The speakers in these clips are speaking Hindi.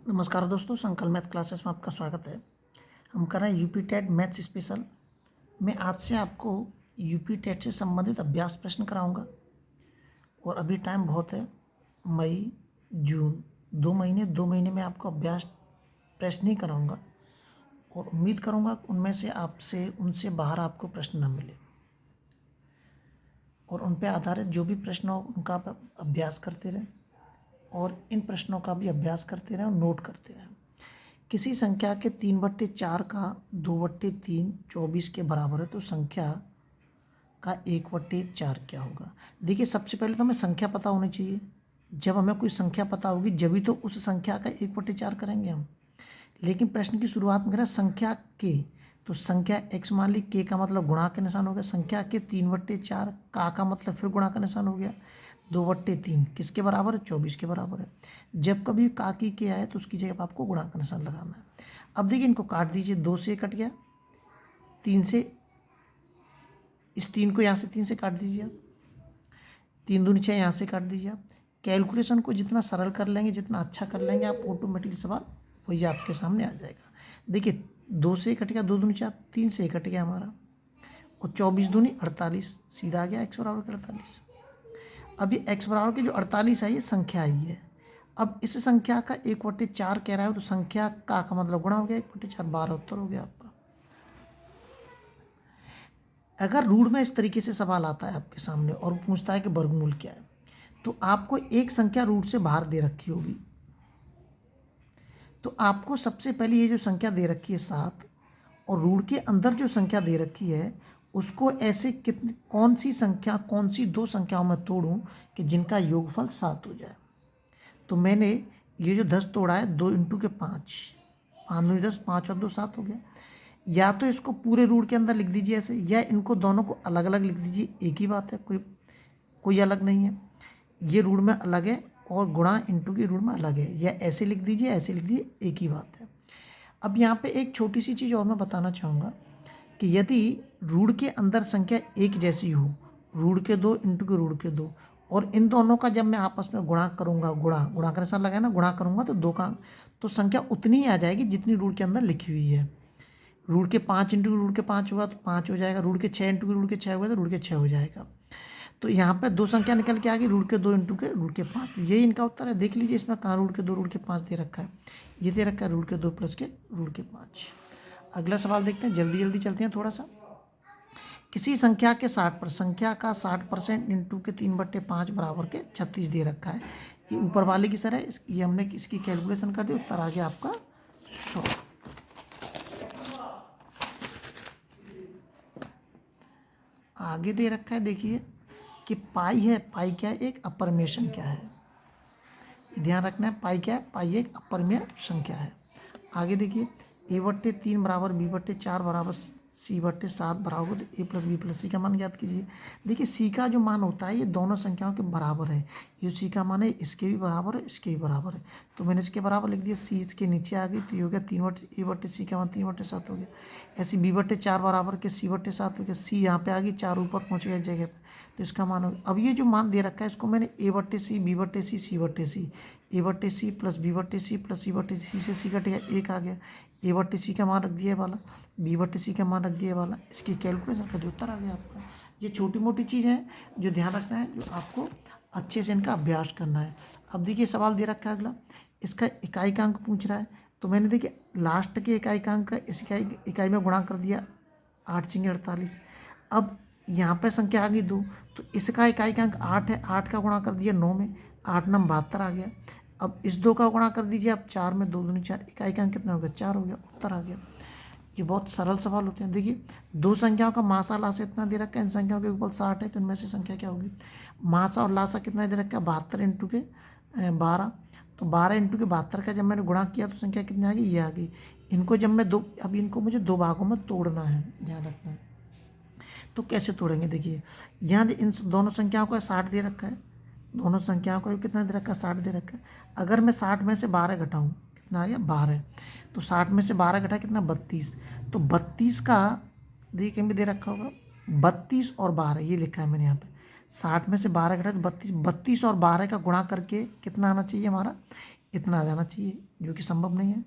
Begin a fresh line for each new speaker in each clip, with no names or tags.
नमस्कार दोस्तों, संकल्प मैथ क्लासेस में आपका स्वागत है। हम कर रहे हैं यूपी टेट मैथ्स स्पेशल। मैं आज से आपको यूपी टेट से संबंधित अभ्यास प्रश्न कराऊंगा और अभी टाइम बहुत है। मई जून 2 महीने में आपको अभ्यास प्रश्न ही कराऊंगा और उम्मीद करूंगा कि उनमें से उनसे बाहर आपको प्रश्न न मिले और उन पर आधारित जो भी प्रश्न हो उनका आप अभ्यास करते रहें और इन प्रश्नों का भी अभ्यास करते रहें और नोट करते रहें। किसी संख्या के 3/4 का 2/3 24 के बराबर है तो संख्या का 1/4 क्या होगा। देखिए, सबसे पहले तो हमें संख्या पता होनी चाहिए। जब हमें कोई संख्या पता होगी जभी तो उस संख्या का 1/4 करेंगे हम। लेकिन प्रश्न की शुरुआत में करें संख्या के, तो संख्या x मान ली, के का मतलब गुणा का निशान हो गया। संख्या के 3/4, का मतलब फिर गुणा का निशान हो गया। 2/3 किसके बराबर है? 24 के बराबर है। जब कभी का की के आए तो उसकी जगह आपको गुणा का निशान लगाना है। अब देखिए, इनको काट दीजिए। 2 से कट गया, 3 से, इस 3 को यहाँ से 3 से काट दीजिए आप। 3 दूनी 6 यहाँ से काट दीजिए आप। कैलकुलेशन को जितना सरल कर लेंगे, जितना अच्छा कर लेंगे आप, ऑटोमेटिकली सवाल वही आपके सामने आ जाएगा। देखिए, 2 से कट गया, 2 दूनी 4, 3 से कट गया हमारा, और 24 दूनी 48, सीधा आ गया x बराबर के 48। अब ये x बराबर के जो 48 है ये संख्या आई है। अब इस संख्या का 1/4 कह रहा है तो संख्या का मतलब गुणा हो गया 1/4, 12 उत्तर हो गया आपका। अगर रूट में इस तरीके से सवाल आता है आपके सामने और पूछता है कि वर्गमूल क्या है, तो आपको एक संख्या रूट से बाहर दे रखी होगी। तो आपको सबसे पहले ये जो संख्या दे रखी है 7, और रूट के अंदर जो संख्या दे रखी है उसको ऐसे कौन सी दो संख्याओं में तोड़ूं कि जिनका योगफल 7 हो जाए। तो मैंने ये जो 10 तोड़ा है, 2 × के 5, 5 दूनी 10, 5 और 2 7 हो गया। या तो इसको पूरे रूट के अंदर लिख दीजिए ऐसे, या इनको दोनों को अलग अलग लिख दीजिए, एक ही बात है, कोई अलग नहीं है। ये रूट में अलग है और गुणा इंटू की रूट में अलग है, या ऐसे लिख दीजिए, ऐसे लिख दीजिए, एक ही बात है। अब यहाँ पे एक छोटी सी चीज़ और मैं बताना चाहूँगा कि यदि रूट के अंदर संख्या एक जैसी हो, रूट के 2 इंटू के रूट के 2, और इन दोनों का जब मैं आपस में गुणा करूँगा, गुणा का निशान लगाया ना, गुणा करूँगा तो 2 का, तो संख्या उतनी ही आ जाएगी जितनी रूट के अंदर लिखी हुई है। रूट के 5 इंटू रूट के 5 होगा तो 5 हो जाएगा। रूट के 6 इंटू रूट के 6 होगा तो रूट के 6 हो जाएगा। तो यहाँ पे दो संख्या निकल के आ गई, रूट के 2 इंटू के रूट के 5। यही इनका उत्तर है। देख लीजिए इसमें कहाँ रूट के 2 रूट के 5 दे रखा है। ये दे रखा है रूट के 2 प्लस के रूट के 5। अगला सवाल देखते हैं, जल्दी जल्दी चलते हैं थोड़ा सा। किसी संख्या के 60% इंटू के 3/5 बराबर के 36 दे रखा है। ये ऊपर वाले की सर है, ये हमने इसकी कैलकुलेशन कर दी, उत्तर आ गया आपका 100। आगे दे रखा है, देखिए कि पाई है। पाई क्या है? एक अपरिमेय संख्या है। ध्यान रखना है, पाई क्या है? पाई एक अपरिमेय संख्या है। आगे देखिए, a/3 बराबर b/4 बराबर c/7 बराबर a + b + c का मान ज्ञात कीजिए। देखिए, c का जो मान होता है ये दोनों संख्याओं के बराबर है। ये c का मान है, इसके भी बराबर है, इसके भी बराबर है, तो मैंने इसके बराबर लिख दिया। c इसके नीचे आ गई तो ये हो गया 3/a/c का मान 3/7 हो गया। ऐसे b/4 बराबर के c/7 हो गया। c यहाँ पे आ गई, 4 ऊपर पहुँच गया जगह पर, तो इसका मान हो। अब ये जो मान दे रखा है इसको मैंने a/c b/c c/c, a/c plus b/c plus c/c से c कट गया, 1 आ गया। a/c का मान रख दिया वाला, b/c का मान रख दिया वाला, इसकी कैलकुलेशन का जो उत्तर आ गया आपका। ये छोटी मोटी चीज़ है जो ध्यान रखना है, जो आपको अच्छे से इनका अभ्यास करना है। अब देखिए सवाल दे रखा है अगला, इसका इकाई का अंक पूछ रहा है। तो मैंने देखिए लास्ट के इकाई का अंक इस इकाई में गुणा कर दिया, 8 × 48। अब यहाँ पे संख्या आ गई 2, तो इसका इकाई का अंक 8 है, 8 का गुणा कर दिया 9 में, 8 9 72 आ गया। अब इस 2 का गुणा कर दीजिए आप 4 में, 2 दूनी 4, इकाई का अंक कितना हो गया? 4 हो गया, उत्तर आ गया। ये बहुत सरल सवाल होते हैं। देखिए, दो संख्याओं का मासा लासा इतना दे रखा है, इन संख्याओं के ऊपर 60 है, तो इनमें से संख्या क्या होगी? मासा और लासा कितना दे रखा है? 72 इंटू के 12, तो 12 इंटू के 72 का जब मैंने गुणा किया तो संख्या कितनी आ गई? ये आ गई। इनको जब मैं अब इनको मुझे 2 भागों में तोड़ना है, ध्यान रखना है। तो कैसे तोड़ेंगे? देखिए, यहाँ इन दोनों संख्याओं को 60 दे रखा है, दोनों संख्याओं को कितना दे रखा है? 60 दे रखा है। अगर मैं 60 में से 12 घटाऊँ, कितना आ गया? 12। तो 60 में से 12 घटा कितना? 32। तो 32 का देखिए कहीं भी दे रखा होगा, 32 और 12 ये लिखा है मैंने यहाँ पे। 60 में से 12 घटा तो 32, 32 और 12 का गुणा करके कितना आना चाहिए हमारा? इतना आ जाना चाहिए, जो कि संभव नहीं है,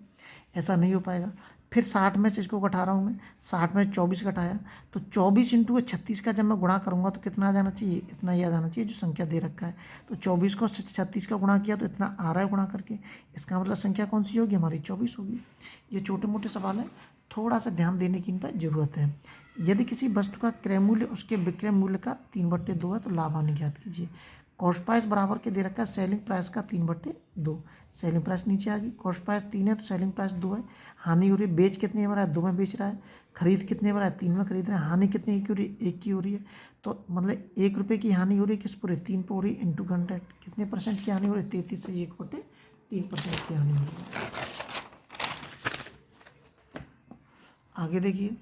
ऐसा नहीं हो पाएगा। फिर 60 में से इसको घटा रहा हूँ मैं, 60 में 24 घटाया तो 24 इंटू 36 का जब मैं गुणा करूँगा तो कितना आ जाना चाहिए, इतना ही आ जाना चाहिए जो संख्या दे रखा है। तो 24 को 36 का गुणा किया तो इतना आ रहा है गुणा करके, इसका मतलब संख्या कौन सी होगी, हमारी 24 होगी। ये छोटे मोटे सवाल हैं, थोड़ा सा ध्यान देने की इन पर जरूरत है। यदि किसी वस्तु का क्रय मूल्य उसके विक्रय मूल्य का 3/2 है तो लाभ हानि ज्ञात कीजिए। कॉस्ट प्राइस बराबर के दे रखा है सेलिंग प्राइस का 3/2। सेलिंग प्राइस नीचे आ गई, कॉस्ट प्राइस 3 है तो सेलिंग प्राइस 2 है। हानि हो रही है, बेच कितने में रहा है, 2 में बेच रहा है। खरीद कितने में रहा है, 3 में खरीद रहा है। हानि कितने की हो रही है, 1 की हो रही है। तो मतलब 1 रुपये की हानि हो रही है किस पूरे 3 पे हो रही है, इंटू 100 कितने परसेंट की हानि हो रही है, 33 से 1/3% की हानि हो रही है। आगे देखिए,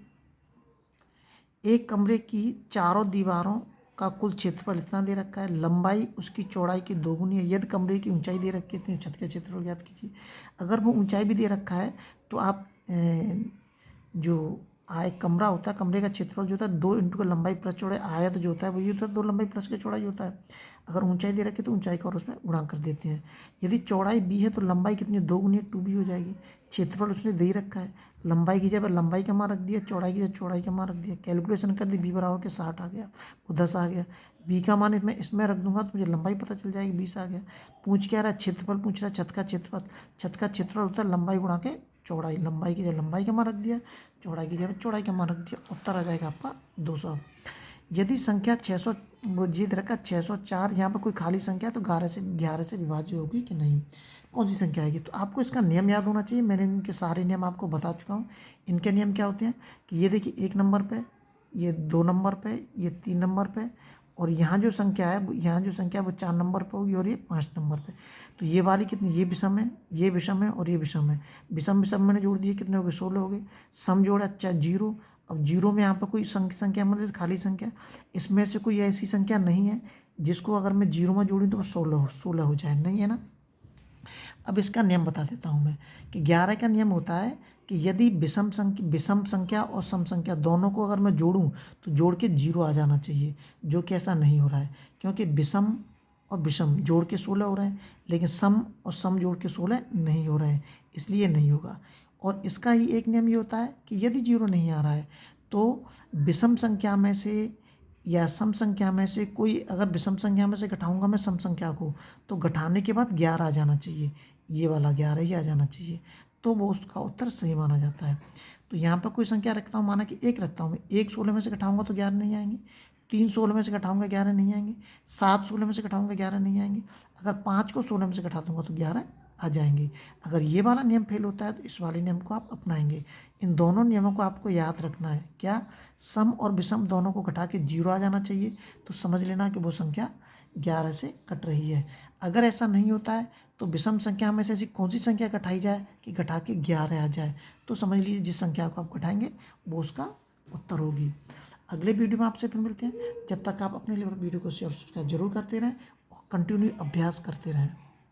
एक कमरे की चारों दीवारों का कुल क्षेत्रफल इतना दे रखा है, लंबाई उसकी चौड़ाई की 2 गुनी है। यदि कमरे की ऊंचाई दे रखी है तो छत का क्षेत्रफल ज्ञात कीजिए। अगर वो ऊंचाई भी दे रखा है तो आप जो एक कमरा होता है, कमरे का क्षेत्रफल जो होता है 2 इंटू का लंबाई प्लस चौड़ाई, आयत जो होता है वही होता है 2 लंबाई प्लस के चौड़ाई होता है। अगर ऊंचाई दे रखी है तो ऊंचाई का और उसमें गुणा कर देते हैं। यदि चौड़ाई बी है तो लंबाई कितनी है, 2 गुनी 2b हो जाएगी। क्षेत्रफल उसने दे ही रखा है, लंबाई की जगह लंबाई का मान रख दिया, चौड़ाई की जगह चौड़ाई का मान रख दिया। कैलकुलेशन कर दी, बी बराबर के 60 आ गया, वो 10 आ गया। बी का मान इसमें रख दूंगा तो मुझे लंबाई पता चल जाएगी, 20 आ गया। पूछ क्या रहा है, क्षेत्रफल पूछ रहा है, छत का क्षेत्रफल। छत का क्षेत्रफल होता है लंबाई गुणा के चौड़ाई, लंबाई की जगह लंबाई का मान रख दिया, चौड़ाई की जगह चौड़ाई का मान रख दिया, उत्तर आ जाएगा आपका 200। यदि संख्या 600 वो जीत रखा 604, यहाँ पर कोई खाली संख्या है तो 11 से विभाज्य होगी कि नहीं, कौन सी संख्या आएगी। तो आपको इसका नियम याद होना चाहिए, मैंने इनके सारे नियम आपको बता चुका हूँ। इनके नियम क्या होते हैं कि ये देखिए 1 नंबर पे, ये 2 नंबर पे, ये 3 नंबर पे, और यहाँ जो संख्या है वो 4 नंबर पे होगी और ये 5 नंबर पे। तो ये वाली कितनी, ये विषम है, ये विषम है और ये विषम है। विषम विषम मैंने जोड़ दिए, कितने हो गए, 16 हो गए। सम जोड़ा 0। अब 0 में यहाँ पर कोई संख्या मतलब खाली संख्या, इसमें से कोई ऐसी संख्या नहीं है जिसको अगर मैं 0 में जोड़ूँ तो वो 16 हो जाए, नहीं है ना। अब इसका नियम बता देता हूँ मैं कि 11 का नियम होता है कि यदि विषम संख्या और सम संख्या दोनों को अगर मैं जोड़ूं तो जोड़ के 0 आ जाना चाहिए, जो कि ऐसा नहीं हो रहा है, क्योंकि विषम और विषम जोड़ के 16 हो रहे हैं, लेकिन सम और सम जोड़ के 16 नहीं हो रहे हैं, इसलिए नहीं होगा। और इसका ही एक नियम ये होता है कि यदि 0 नहीं आ रहा है तो विषम संख्या में से या सम संख्या में से कोई, अगर विषम संख्या में से घटाऊंगा मैं सम संख्या को तो घटाने के बाद 11 आ जाना चाहिए, ये वाला 11 ही आ जाना चाहिए, तो वो उसका उत्तर सही माना जाता है। तो यहाँ पर कोई संख्या रखता हूँ, माना कि 1 रखता हूँ मैं, 1 16 में से घटाऊंगा तो 11 नहीं आएंगे, 3 16 में से घटाऊंगा 11 नहीं आएंगे, 7 16 में से घटाऊंगा 11 नहीं आएंगे, अगर 5 को 16 में से घटा दूंगा तो 11 आ जाएंगे। अगर ये वाला नियम फेल होता है तो इस वाले नियम को आप अपनाएंगे। इन दोनों नियमों को आपको याद रखना है, क्या, सम और विषम दोनों को घटा के 0 आ जाना चाहिए, तो समझ लेना कि वो संख्या 11 से कट रही है। अगर ऐसा नहीं होता है तो विषम संख्या में से ऐसी कौन सी संख्या घटाई जाए कि घटा के 11 आ जाए, तो समझ लीजिए जिस संख्या को आप घटाएंगे वो उसका उत्तर होगी। अगले वीडियो में आपसे फिर मिलते हैं, जब तक आप अपने लिए वीडियो को शेयर सब्सक्राइब जरूर करते रहें और कंटिन्यू अभ्यास करते रहें।